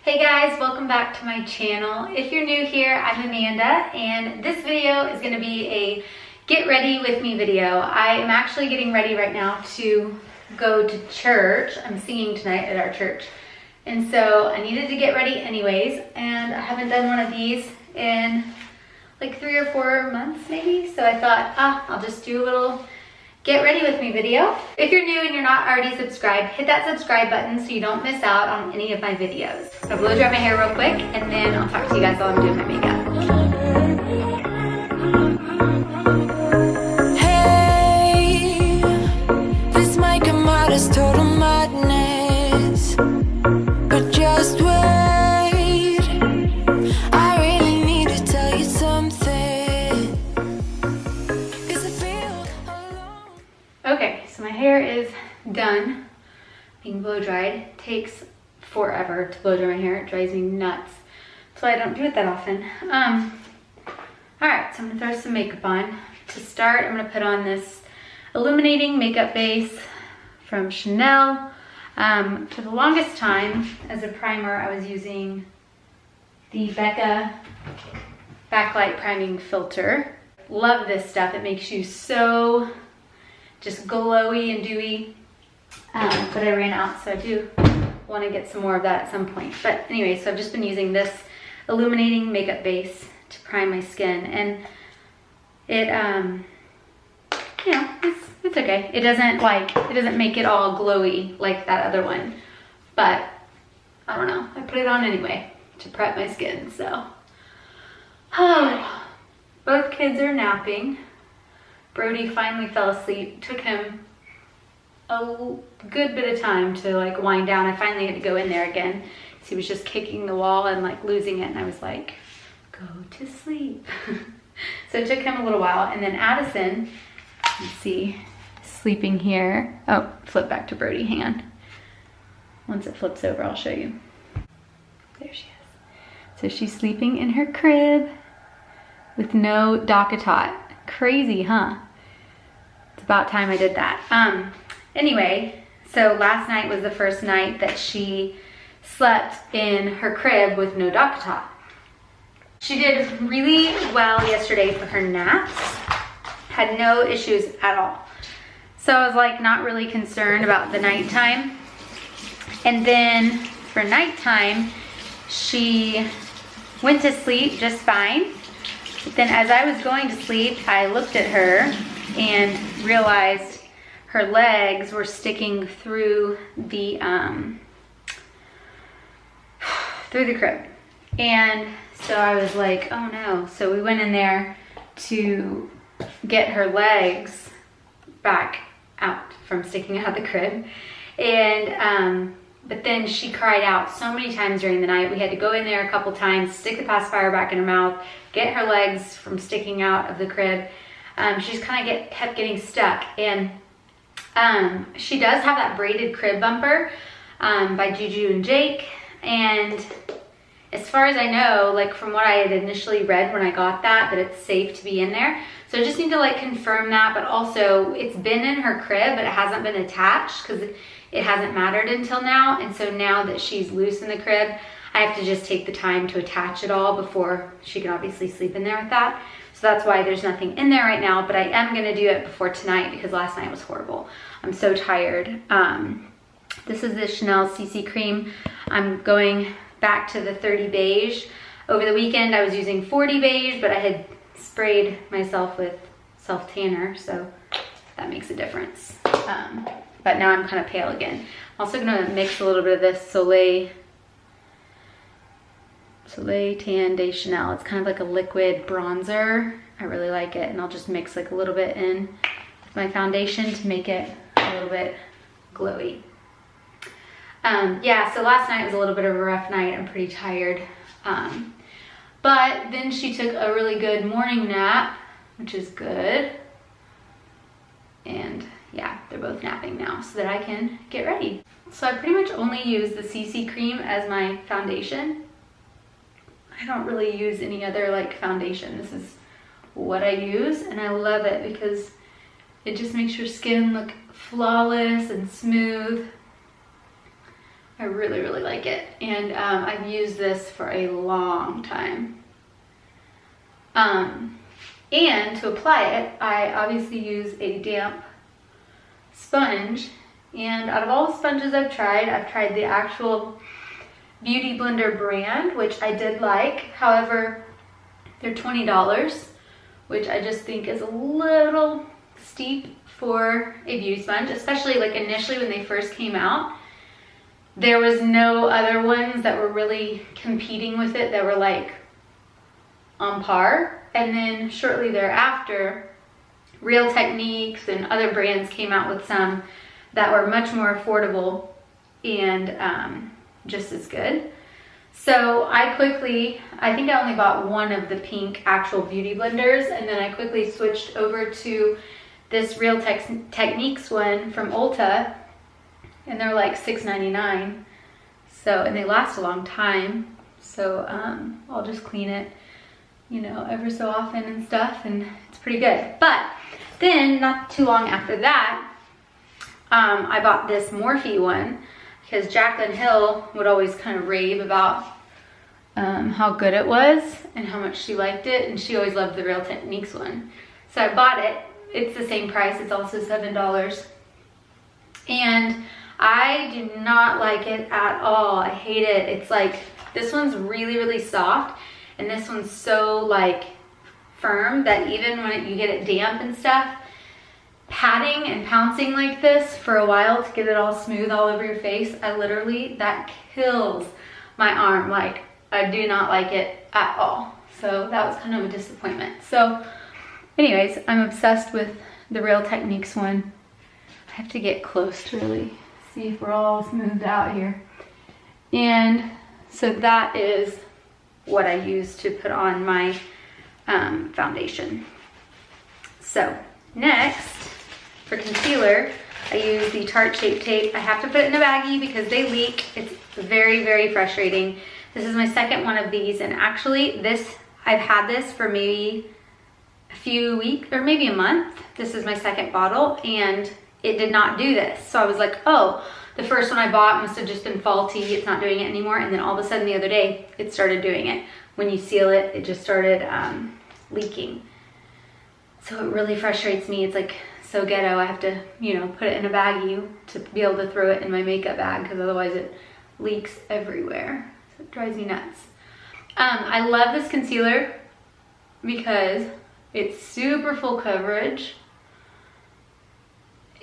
Hey guys, welcome back to my channel. If you're new here, I'm Amanda, and this video is going to be a get ready with me video. I am actually getting ready right now to go to church. I'm singing tonight at our church, and so I needed to get ready anyways, and I haven't done one of these in like 3 or 4 months maybe, so I thought, I'll just do a little get ready with me video. If you're new and you're not already subscribed, hit that subscribe button so you don't miss out on any of my videos. So blow dry my hair real quick, and then I'll talk to you guys while I'm doing my makeup. Hey, this might come out as total madness, but just wait. I really need to tell you something, 'cause I feel alone. Okay, so my hair is done being blow dried. Takes forever to blow dry my hair. It drives me nuts. So I don't do it that often. Alright, so I'm gonna throw some makeup on. To start, I'm gonna put on this illuminating makeup base from Chanel. For the longest time, as a primer, I was using the Becca Backlight Priming Filter. Love this stuff. It makes you so just glowy and dewy. But I ran out, so I do want to get some more of that at some point. But anyway, so I've just been using this illuminating makeup base to prime my skin, and it you know, it's okay. It doesn't make it all glowy like that other one, but I don't know, I put it on anyway to prep my skin. So both kids are napping. Brody finally fell asleep. Took him a good bit of time to like wind down. I finally had to go in there again. So he was just kicking the wall and like losing it, and I was like, go to sleep. So it took him a little while, and then Addison, let's see, sleeping here. Oh, flip back to Brody, hang on. Once it flips over, I'll show you. There she is. So she's sleeping in her crib with no DockATot. Crazy, huh? It's about time I did that. Anyway, so last night was the first night that she slept in her crib with no DockATot. She did really well yesterday for her naps. Had no issues at all. So I was like not really concerned about the nighttime. And then for nighttime, she went to sleep just fine. But then as I was going to sleep, I looked at her and realized her legs were sticking through the crib. And so I was like, oh no. So we went in there to get her legs back out from sticking out of the crib. And but then she cried out so many times during the night. We had to go in there a couple times, stick the pacifier back in her mouth, get her legs from sticking out of the crib. She just kind of kept getting stuck. And she does have that braided crib bumper by Juju and Jake. And as far as I know, like from what I had initially read when I got that it's safe to be in there. So I just need to like confirm that, but also it's been in her crib, but it hasn't been attached because it hasn't mattered until now. And so now that she's loose in the crib, I have to just take the time to attach it all before she can obviously sleep in there with that. So that's why there's nothing in there right now, but I am gonna do it before tonight because last night was horrible. I'm so tired. This is the Chanel CC cream. I'm going back to the 30 beige. Over the weekend I was using 40 beige, but I had sprayed myself with self-tanner, so that makes a difference. But now I'm kind of pale again. I'm also gonna mix a little bit of this Soleil Tan de Chanel. It's kind of like a liquid bronzer. I really like it, and I'll just mix like a little bit in with my foundation to make it a little bit glowy. Yeah, so last night was a little bit of a rough night. I'm pretty tired. But then she took a really good morning nap, which is good. And yeah, they're both napping now so that I can get ready. So I pretty much only use the CC cream as my foundation. I don't really use any other like foundation. This is what I use, and I love it because it just makes your skin look flawless and smooth. I I really, really like it. And I've used this for a long time. And to apply it, I obviously use a damp sponge. And out of all the sponges I've tried the actual Beauty Blender brand, which I did like. However, they're $20, which I just think is a little steep for a beauty sponge, especially like initially when they first came out. There was no other ones that were really competing with it that were like on par. And then shortly thereafter, Real Techniques and other brands came out with some that were much more affordable and just as good. So I think I only bought one of the pink actual beauty blenders, and then I quickly switched over to this Real Techniques one from Ulta, and they're like $6.99. So, and they last a long time. So I'll just clean it, you know, ever so often and stuff, and it's pretty good. But then not too long after that, I bought this Morphe one because Jaclyn Hill would always kind of rave about how good it was and how much she liked it, and she always loved the Real Techniques one. So I bought it. It's the same price. It's also $7. And I do not like it at all. I hate it. It's like, this one's really, really soft, and this one's so like firm that even when you get it damp and stuff, patting and pouncing like this for a while to get it all smooth all over your face, that kills my arm. Like, I do not like it at all. So that was kind of a disappointment. So anyways, I'm obsessed with the Real Techniques one. I have to get close to really see if we're all smoothed out here. And so that is what I use to put on my foundation. So next, for concealer, I use the Tarte Shape Tape. I have to put it in a baggie because they leak. It's very, very frustrating. This is my second one of these, and actually I've had this for maybe a few weeks or maybe a month. This is my second bottle, and it did not do this. So I was like, oh, the first one I bought must have just been faulty. It's not doing it anymore. And then all of a sudden the other day, it started doing it. When you seal it, it just started leaking. So it really frustrates me. It's like so ghetto. I have to, you know, put it in a baggie to be able to throw it in my makeup bag, because otherwise it leaks everywhere. So it drives me nuts. I love this concealer because it's super full coverage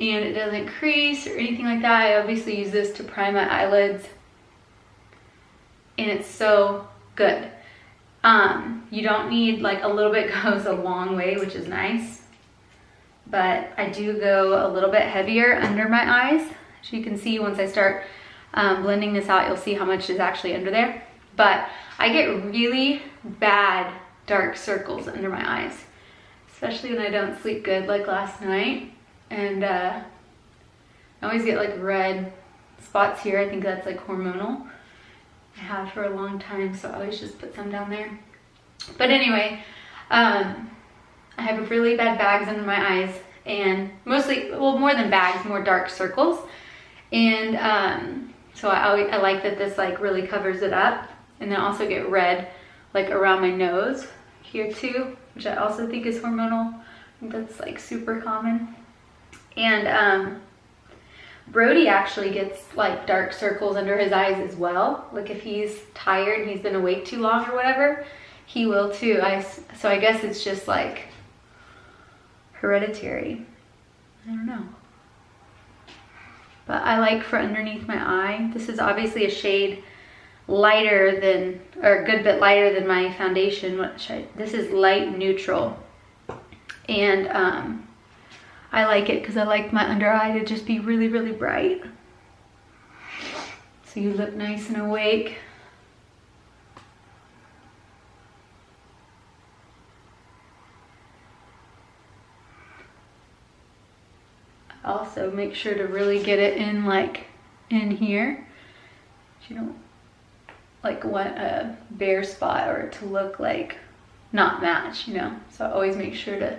and it doesn't crease or anything like that. I obviously use this to prime my eyelids, and it's so good. You don't need, like, a little bit goes a long way, which is nice, but I do go a little bit heavier under my eyes. As you can see, once I start blending this out, you'll see how much is actually under there. But I get really bad dark circles under my eyes, especially when I don't sleep good like last night. And I always get like red spots here. I think that's like hormonal. I have for a long time, so I always just put some down there. But anyway, I have really bad bags under my eyes, and mostly, well, more than bags, more dark circles. And so I like that this like really covers it up. And then I also get red like around my nose here too, which I also think is hormonal. I think that's like super common. And Brody actually gets like dark circles under his eyes as well. Like if he's tired and he's been awake too long or whatever, he will too. So I guess it's just like hereditary. I don't know. But I like for underneath my eye. This is obviously a shade lighter than, or a good bit lighter than my foundation. This is light neutral. And I like it because I like my under eye to just be really, really bright. So you look nice and awake. Also make sure to really get it in like in here. You don't like want a bare spot or it to look like not match, you know. So I always make sure to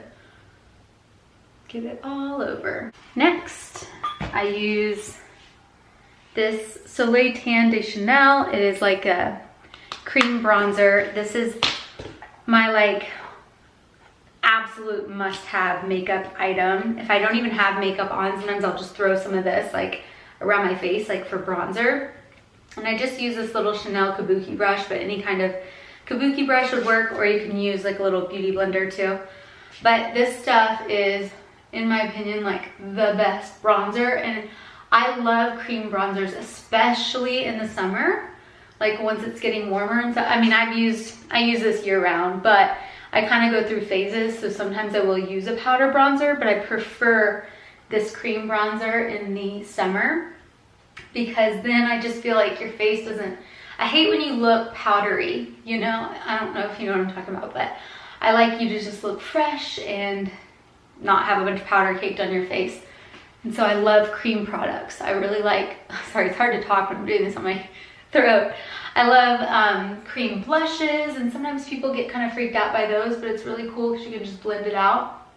get it all over. Next, I use this Soleil Tan de Chanel. It is like a cream bronzer. This is my like absolute must-have makeup item. If I don't even have makeup on, sometimes I'll just throw some of this like around my face, like for bronzer. And I just use this little Chanel kabuki brush, but any kind of kabuki brush would work, or you can use like a little beauty blender too. But this stuff is, in my opinion, like the best bronzer. And I love cream bronzers, especially in the summer, like once it's getting warmer and stuff. I mean, I use this year round, but I kind of go through phases. So sometimes I will use a powder bronzer, but I prefer this cream bronzer in the summer, because then I just feel like your face doesn't, I hate when you look powdery, you know? I don't know if you know what I'm talking about, but I like you to just look fresh and not have a bunch of powder caked on your face. And so I love cream products. I really like, sorry, it's hard to talk when I'm doing this on my throat. I love cream blushes, and sometimes people get kind of freaked out by those, but it's really cool because you can just blend it out.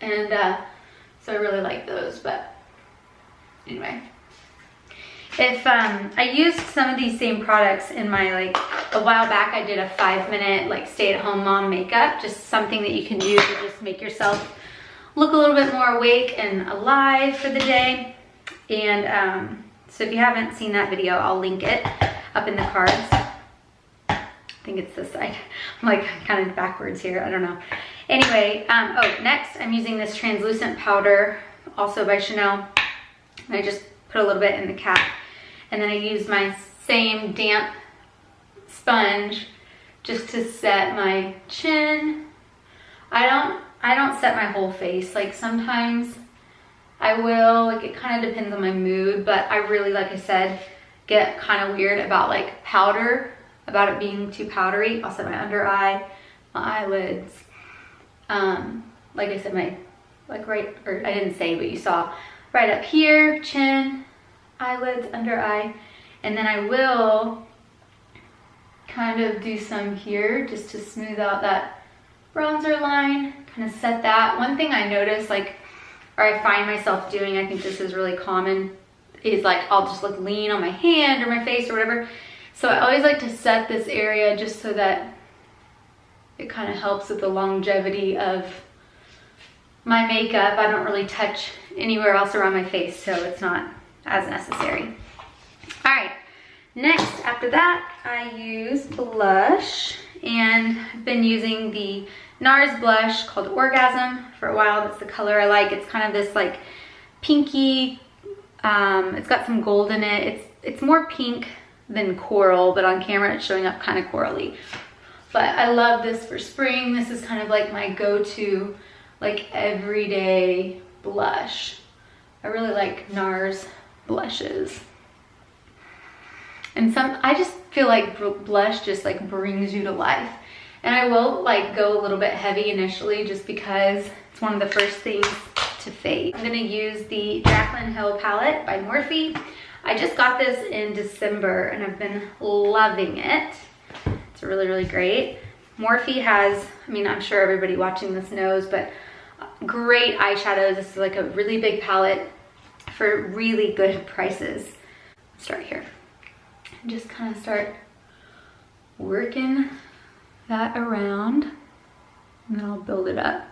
And so I really like those, but anyway. If I used some of these same products in my, like a while back, I did a 5-minute like stay-at-home mom makeup, just something that you can do to just make yourself look a little bit more awake and alive for the day. And so if you haven't seen that video, I'll link it up in the cards. I think it's this side. I'm like kind of backwards here, I don't know. Anyway, oh, next I'm using this translucent powder, also by Chanel. And I just put a little bit in the cap. And then I use my same damp sponge just to set my chin. I don't set my whole face. Like sometimes I will, like it kind of depends on my mood, but I really, like I said, get kind of weird about like powder, about it being too powdery. I'll set my under eye, my eyelids. Like I said, my, like right, or I didn't say, but you saw right up here, chin, eyelids, under eye. And then I will kind of do some here just to smooth out that bronzer line, kind of set that. One thing I notice, like, or I find myself doing, I think this is really common, is like I'll just like lean on my hand or my face or whatever. So I always like to set this area just so that it kind of helps with the longevity of my makeup. I don't really touch anywhere else around my face, so it's not as necessary. All right, next after that I use blush, and I've been using the NARS blush called Orgasm for a while. That's the color I like. It's kind of this like pinky, it's got some gold in it. It's more pink than coral, but on camera it's showing up kind of corally. But I love this for spring. This is kind of like my go-to like everyday blush. I really like NARS blushes. And I just feel like blush just like brings you to life. And I will like go a little bit heavy initially just because it's one of the first things to fade. I'm gonna use the Jaclyn Hill palette by Morphe. I just got this in December and I've been loving it. It's really, really great. Morphe has, I mean, I'm sure everybody watching this knows, but great eyeshadows. This is like a really big palette for really good prices. Let's start here. And just kind of start working that around, and then I'll build it up.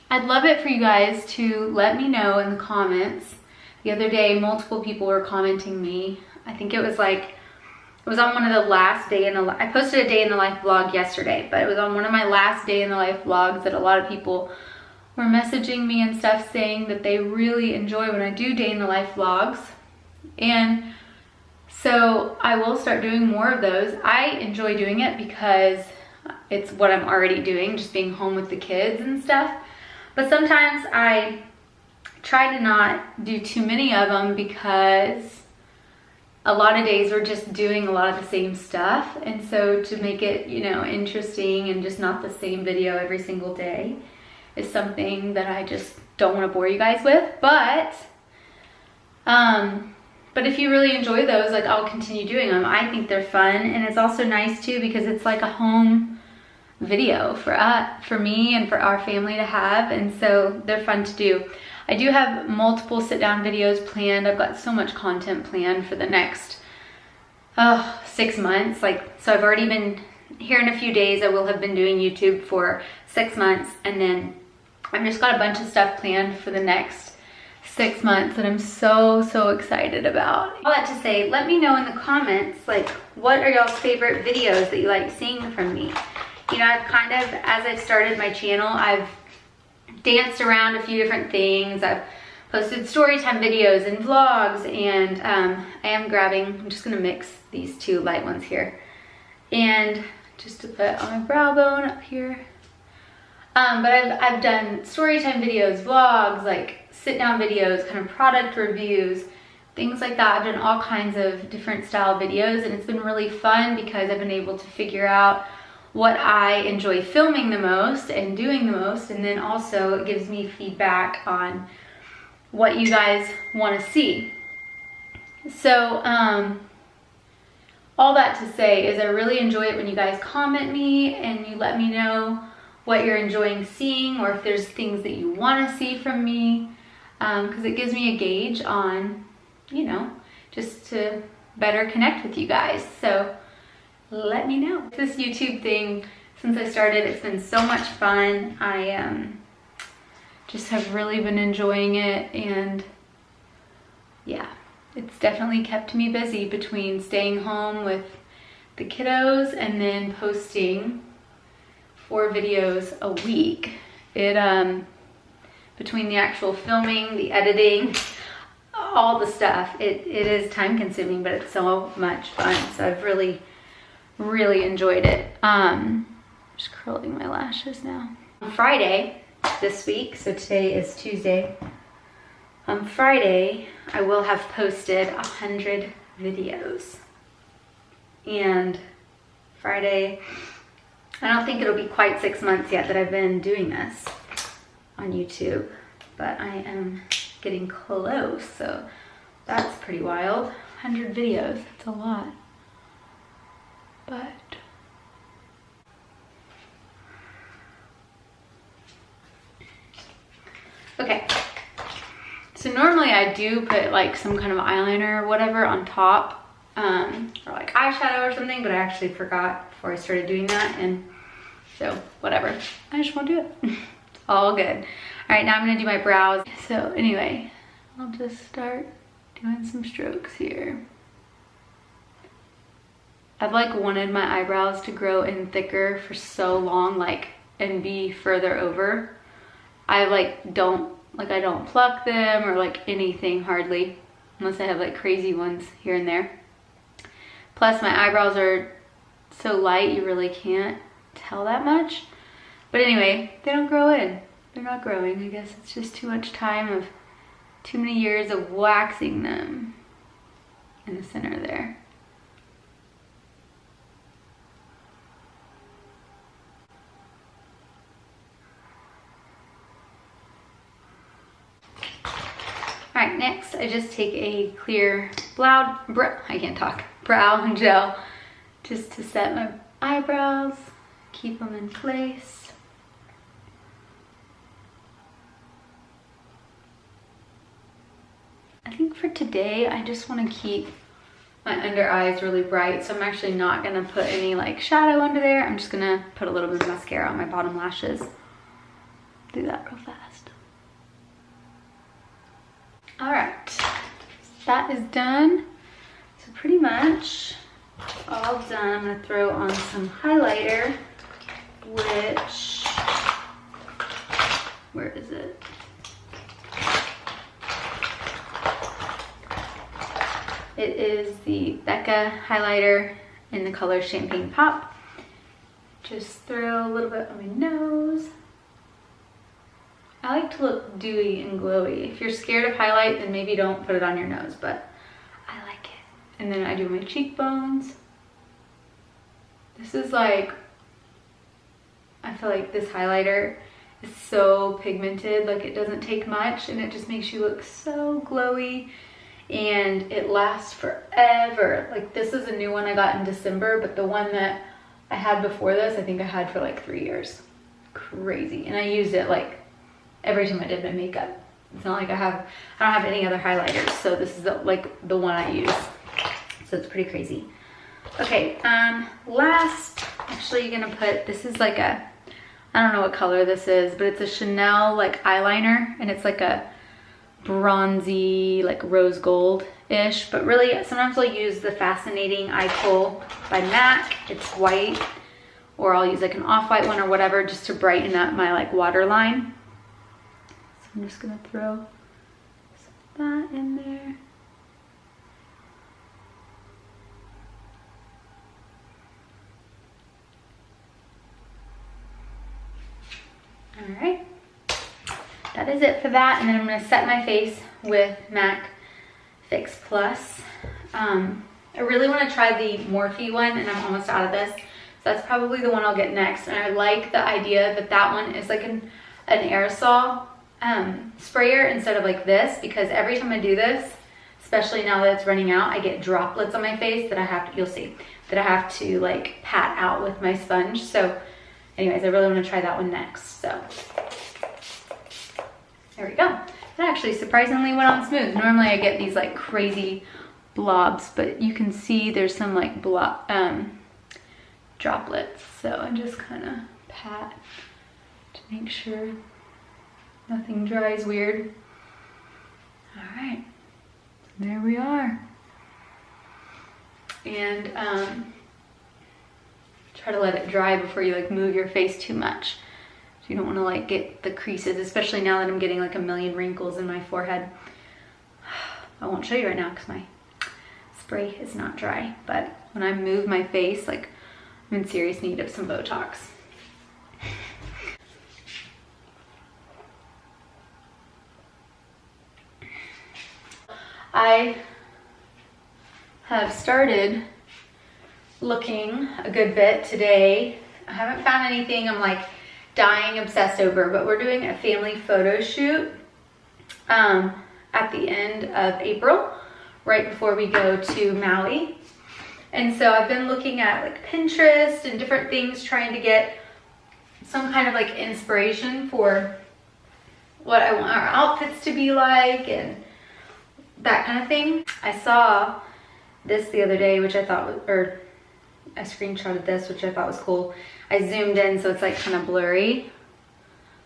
I'd love it for you guys to let me know in the comments. The other day, multiple people were commenting me. I think it was like, it was on one of the last day in the life. I posted a day in the life vlog yesterday, but it was on one of my last day in the life vlogs that a lot of people were messaging me and stuff saying that they really enjoy when I do day in the life vlogs. And so I will start doing more of those. I enjoy doing it because it's what I'm already doing, just being home with the kids and stuff. But sometimes I try to not do too many of them because a lot of days we're just doing a lot of the same stuff. And so to make it, you know, interesting and just not the same video every single day is something that I just don't want to bore you guys with. But if you really enjoy those, like I'll continue doing them. I think they're fun, and it's also nice too because it's like a home video for me and for our family to have, and so they're fun to do. I do have multiple sit-down videos planned. I've got so much content planned for the next 6 months. So I've already been here in a few days. I will have been doing YouTube for 6 months, and then I've just got a bunch of stuff planned for the next 6 months that I'm so excited about. All that to say, let me know in the comments, like, what are y'all's favorite videos that you like seeing from me? You know, I've kind of, as I've started my channel, I've danced around a few different things. I've posted storytime videos and vlogs, and I'm just gonna mix these two light ones here, and just to put on my brow bone up here. But I've done storytime videos, vlogs, like sit down videos, kind of product reviews, things like that. I've done all kinds of different style videos, and it's been really fun because I've been able to figure out what I enjoy filming the most and doing the most, and then also it gives me feedback on what you guys want to see. So all that to say is I really enjoy it when you guys comment me and you let me know what you're enjoying seeing, or if there's things that you want to see from me, because it gives me a gauge on, you know, just to better connect with you guys. So let me know. This YouTube thing, since I started, it's been so much fun. I just have really been enjoying it, and yeah, it's definitely kept me busy between staying home with the kiddos and then posting 4 videos a week. Between the actual filming, the editing, all the stuff, it is time consuming, but it's so much fun. So I've really enjoyed it. Just curling my lashes now. On Friday this week, so today is Tuesday, on Friday I will have posted 100 videos. And Friday, I don't think it'll be quite 6 months yet that I've been doing this on YouTube, but I am getting close, so that's pretty wild. 100 videos, that's a lot. But okay, so normally I do put like some kind of eyeliner or whatever on top, or like eyeshadow or something, but I actually forgot before I started doing that, and so whatever, I just won't do it. It's all good. All right, now I'm gonna do my brows. So anyway, I'll just start doing some strokes here. I've like wanted my eyebrows to grow in thicker for so long, like, and be further over. I don't pluck them or like anything hardly, unless I have like crazy ones here and there. Plus my eyebrows are so light you really can't tell that much. But anyway, they don't grow in. They're not growing. I guess it's just too much time of too many years of waxing them in the center there. All right, next I just take a clear brow gel just to set my eyebrows, keep them in place. I think for today I just want to keep my under eyes really bright, so I'm actually not gonna put any like shadow under there. I'm just gonna put a little bit of mascara on my bottom lashes. Do that real fast. All right, that is done. So pretty much all done. I'm gonna throw on some highlighter, which, where is it? It is the Becca highlighter in the color Champagne Pop. Just throw a little bit on my nose. I like to look dewy and glowy. If you're scared of highlight, then maybe don't put it on your nose, but I like it. And then I do my cheekbones. This is like, I feel like this highlighter is so pigmented, like it doesn't take much and it just makes you look so glowy, and it lasts forever. Like this is a new one I got in December, but the one that I had before this, I think I had for like 3 years. Crazy. And I used it like every time I did my makeup. It's not like I don't have any other highlighters, so this is like the one I use. So it's pretty crazy. Okay, last, actually you're gonna put, this is like a, I don't know what color this is, but it's a Chanel like eyeliner, and it's like a bronzy, like rose gold-ish, but really sometimes I'll use the Fascinating Eye Kohl by MAC. It's white, or I'll use like an off-white one or whatever, just to brighten up my like waterline. So I'm just gonna throw that in there. All right, that is it for that. And then I'm gonna set my face with MAC Fix Plus. I really wanna try the Morphe one, and I'm almost out of this. So that's probably the one I'll get next. And I like the idea that that one is like an aerosol sprayer instead of like this, because every time I do this, especially now that it's running out, I get droplets on my face that I have to, you'll see, that I have to like pat out with my sponge. So anyways, I really want to try that one next. So there we go. That actually surprisingly went on smooth. Normally I get these like crazy blobs, but you can see there's some like droplets. So I just kind of pat to make sure nothing dries weird. All right, there we are. And try to let it dry before you like move your face too much. So you don't want to like get the creases, especially now that I'm getting like a million wrinkles in my forehead. I won't show you right now because my spray is not dry, but when I move my face, like I'm in serious need of some Botox. I have started looking a good bit today. I haven't found anything I'm like dying obsessed over, but we're doing a family photo shoot at the end of April, right before we go to Maui. And so I've been looking at like Pinterest and different things, trying to get some kind of like inspiration for what I want our outfits to be like and that kind of thing. I saw this the other day, which I thought was, or I screenshotted this, which I thought was cool. I zoomed in so it's like kind of blurry,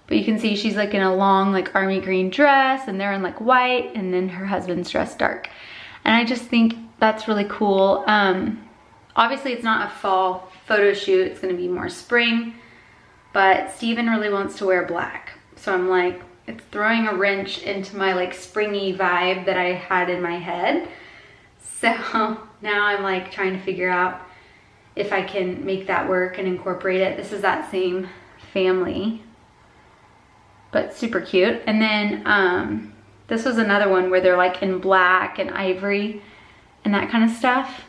but you can see she's like in a long like army green dress, and they're in like white, and then her husband's dressed dark. And I just think that's really cool. Obviously it's not a fall photo shoot, it's gonna be more spring, but Steven really wants to wear black. So I'm like, it's throwing a wrench into my like springy vibe that I had in my head. So now I'm like trying to figure out if I can make that work and incorporate it. This is that same family, but super cute. And then this was another one where they're like in black and ivory and that kind of stuff.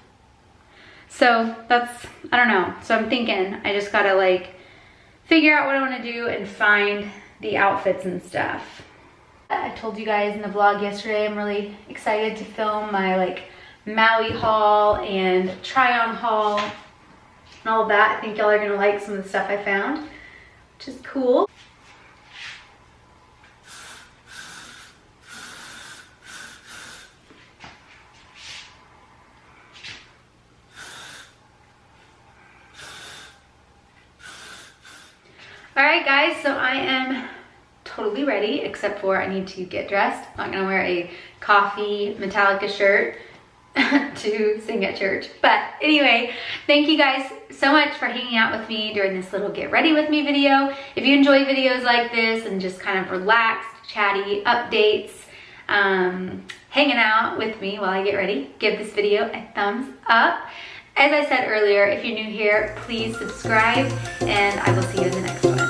So that's, I don't know. So I'm thinking I just gotta like figure out what I wanna do and find the outfits and stuff. I told you guys in the vlog yesterday, I'm really excited to film my like Maui haul and try on haul and all of that. I think y'all are gonna like some of the stuff I found, which is cool. All right guys, so I am totally ready, except for I need to get dressed. I'm not gonna wear a coffee Metallica shirt to sing at church. But anyway, thank you guys so much for hanging out with me during this little get ready with me video. If you enjoy videos like this and just kind of relaxed, chatty updates, hanging out with me while I get ready, give this video a thumbs up. As I said earlier, if you're new here, please subscribe, and I will see you in the next one.